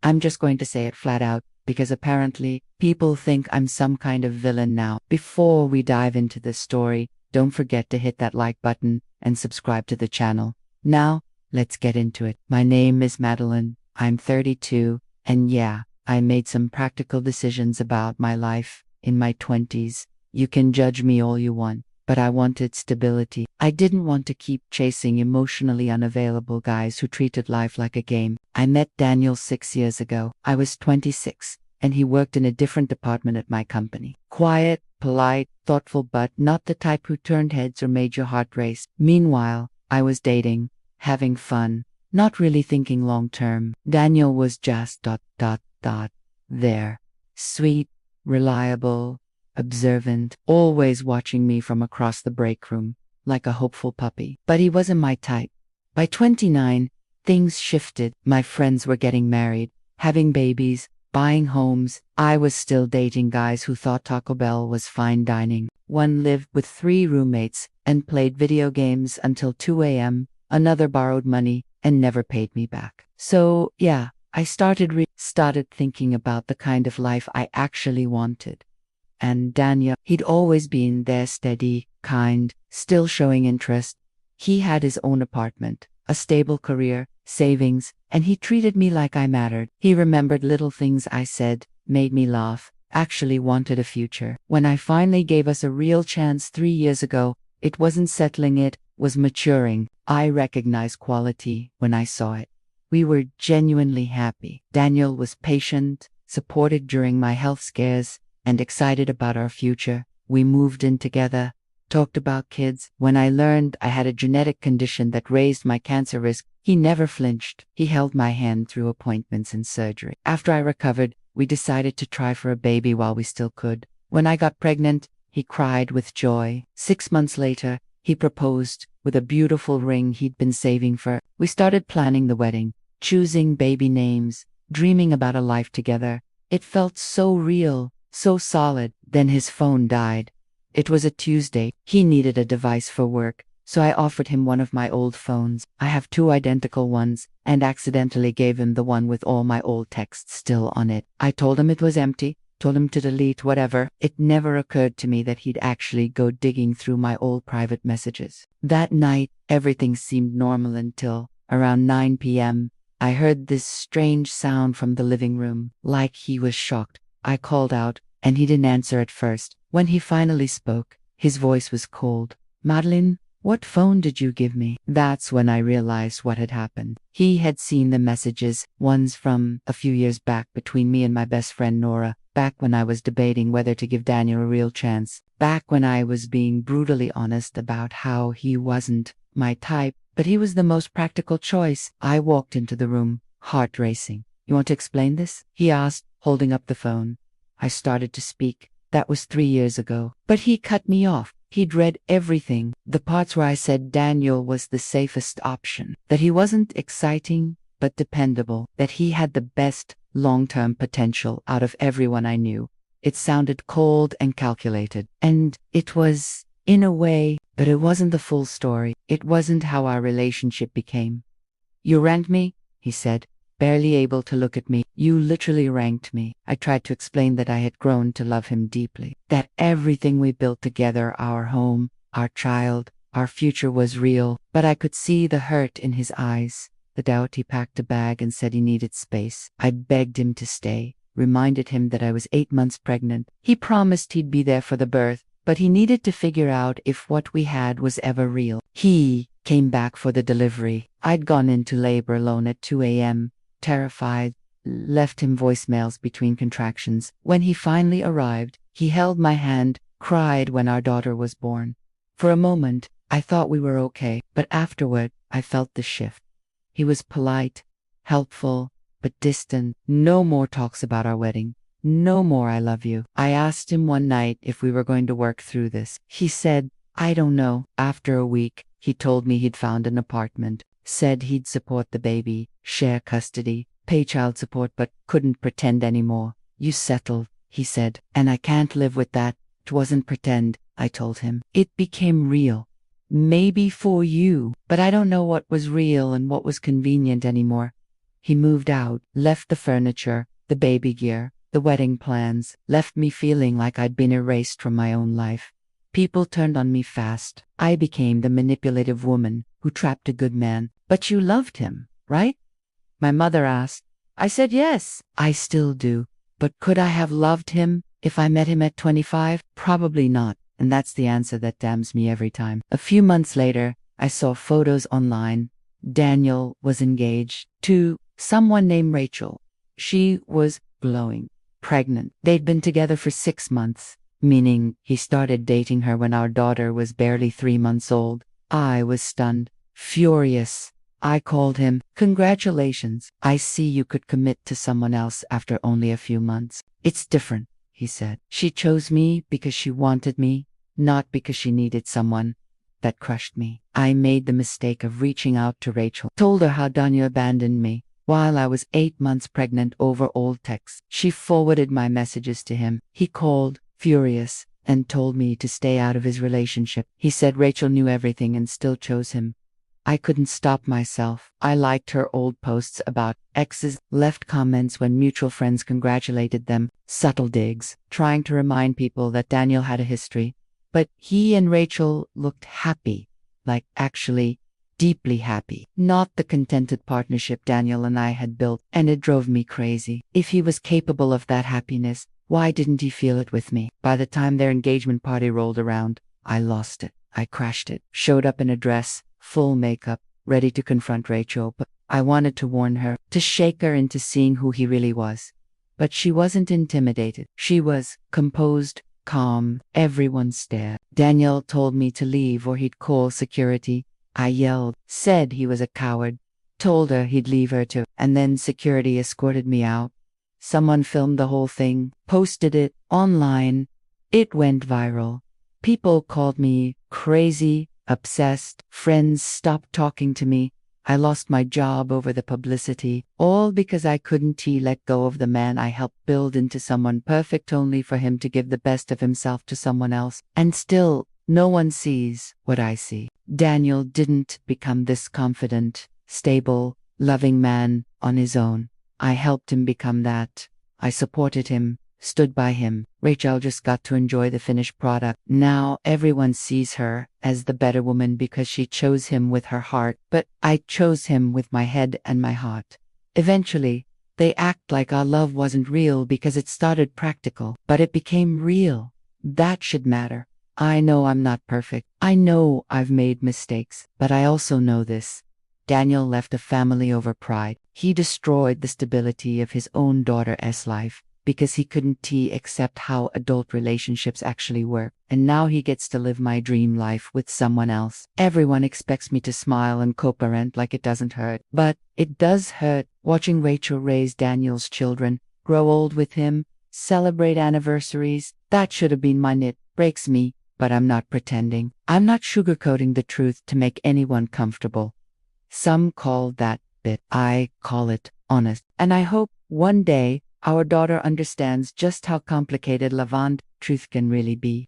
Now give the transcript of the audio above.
I'm just going to say it flat out, because apparently people think I'm some kind of villain now. Before we dive into this story, don't forget to hit that like button and subscribe to the channel. Now, let's get into it. My name is Madeline. I'm 32, and yeah, I made some practical decisions about my life in my 20s. You can judge me all you want, but I wanted stability. I didn't want to keep chasing emotionally unavailable guys who treated life like a game. I met Daniel 6 years ago. I was 26, and he worked in a different department at my company. Quiet, polite, thoughtful, but not the type who turned heads or made your heart race. Meanwhile, I was dating, having fun, not really thinking long term. Daniel was just there. Sweet, reliable, observant, always watching me from across the break room, like a hopeful puppy. But he wasn't my type. By 29, things shifted. My friends were getting married, having babies, buying homes. I was still dating guys who thought Taco Bell was fine dining. One lived with 3 roommates and played video games until 2 a.m. Another borrowed money and never paid me back. So, yeah, I started thinking about the kind of life I actually wanted. And Daniel, he'd always been there, steady, kind, still showing interest. He had his own apartment, a stable career, savings, and he treated me like I mattered. He remembered little things I said, made me laugh, actually wanted a future. When I finally gave us a real chance 3 years ago, it wasn't settling, it was maturing. I recognized quality when I saw it. We were genuinely happy. Daniel was patient, supported during my health scares, and excited about our future. We moved in together, talked about kids. When I learned I had a genetic condition that raised my cancer risk, he never flinched. He held my hand through appointments and surgery. After I recovered, we decided to try for a baby while we still could. When I got pregnant, he cried with joy. 6 months later, he proposed with a beautiful ring he'd been saving for. We started planning the wedding, choosing baby names, dreaming about a life together. It felt so real, so solid. Then his phone died. It was a Tuesday. He needed a device for work, so I offered him one of my old phones. I have 2 identical ones, and accidentally gave him the one with all my old texts still on it. I told him it was empty, told him to delete whatever. It never occurred to me that he'd actually go digging through my old private messages. That night, everything seemed normal until, around 9 p.m., I heard this strange sound from the living room, like he was shocked. I called out, and he didn't answer at first. When he finally spoke, his voice was cold. "Madeline, what phone did you give me?" That's when I realized what had happened. He had seen the messages, ones from a few years back between me and my best friend Nora, back when I was debating whether to give Daniel a real chance, back when I was being brutally honest about how he wasn't my type, but he was the most practical choice. I walked into the room, heart racing. "You want to explain this?" he asked, holding up the phone. I started to speak. That was 3 years ago. But he cut me off. He'd read everything, the parts where I said Daniel was the safest option, that he wasn't exciting, but dependable, that he had the best long-term potential out of everyone I knew. It sounded cold and calculated. And it was, in a way, but it wasn't the full story. It wasn't how our relationship became. "You ranked me," he said, barely able to look at me. "You literally ranked me." I tried to explain that I had grown to love him deeply, that everything we built together, our home, our child, our future, was real, but I could see the hurt in his eyes, the doubt. He packed a bag and said he needed space. I begged him to stay, reminded him that I was 8 months pregnant. He promised he'd be there for the birth, but he needed to figure out if what we had was ever real. He came back for the delivery. I'd gone into labor alone at 2 a.m., terrified, left him voicemails between contractions. When he finally arrived, he held my hand, cried when our daughter was born. For a moment, I thought we were okay, but afterward, I felt the shift. He was polite, helpful, but distant. No more talks about our wedding. No more "I love you." I asked him one night if we were going to work through this. He said, "I don't know." After a week, he told me he'd found an apartment, said he'd support the baby, share custody, pay child support, but couldn't pretend anymore. "You settled," he said, "and I can't live with that." It wasn't pretend, I told him. It became real. Maybe for you, but I don't know what was real and what was convenient anymore. He moved out, left the furniture, the baby gear, the wedding plans, left me feeling like I'd been erased from my own life. People turned on me fast. I became the manipulative woman who trapped a good man. But you loved him, right? My mother asked. I said yes. I still do. But could I have loved him if I met him at 25? Probably not. And that's the answer that damns me every time. A few months later, I saw photos online. Daniel was engaged to someone named Rachel. She was glowing, pregnant. They'd been together for 6 months, meaning he started dating her when our daughter was barely 3 months old. I was stunned, furious. I called him. Congratulations. I see you could commit to someone else after only a few months. It's different, he said. She chose me because she wanted me, not because she needed someone. That crushed me. I made the mistake of reaching out to Rachel, told her how Daniel abandoned me while I was 8 months pregnant over old texts. She forwarded my messages to him. He called, furious, and told me to stay out of his relationship. He said Rachel knew everything and still chose him. I couldn't stop myself. I liked her old posts about exes, left comments when mutual friends congratulated them, subtle digs, trying to remind people that Daniel had a history. But he and Rachel looked happy, like actually deeply happy, not the contented partnership Daniel and I had built, and it drove me crazy. If he was capable of that happiness, why didn't he feel it with me? By the time their engagement party rolled around, I lost it. I crashed it, showed up in a dress, full makeup, ready to confront Rachel, but I wanted to warn her, to shake her into seeing who he really was. But she wasn't intimidated. She was composed, calm. Everyone stared. Daniel told me to leave or he'd call security. I yelled, said he was a coward, told her he'd leave her too, and then security escorted me out. Someone filmed the whole thing, posted it online. It went viral. People called me crazy, obsessed. Friends stopped talking to me. I lost my job over the publicity, all because I couldn't let go of the man I helped build into someone perfect only for him to give the best of himself to someone else. And still, no one sees what I see. Daniel didn't become this confident, stable, loving man on his own. I helped him become that. I supported him, stood by him. Rachel just got to enjoy the finished product. Now everyone sees her as the better woman because she chose him with her heart, but I chose him with my head and my heart. Eventually, they act like our love wasn't real because it started practical, but it became real. That should matter. I know I'm not perfect. I know I've made mistakes, but I also know this. Daniel left a family over pride. He destroyed the stability of his own daughter's life because he couldn't accept how adult relationships actually work. And now he gets to live my dream life with someone else. Everyone expects me to smile and co-parent like it doesn't hurt. But it does hurt watching Rachel raise Daniel's children, grow old with him, celebrate anniversaries. That should have been mine. It breaks me, but I'm not pretending. I'm not sugarcoating the truth to make anyone comfortable. Some call that bit. I call it honest. And I hope one day our daughter understands just how complicated truth can really be.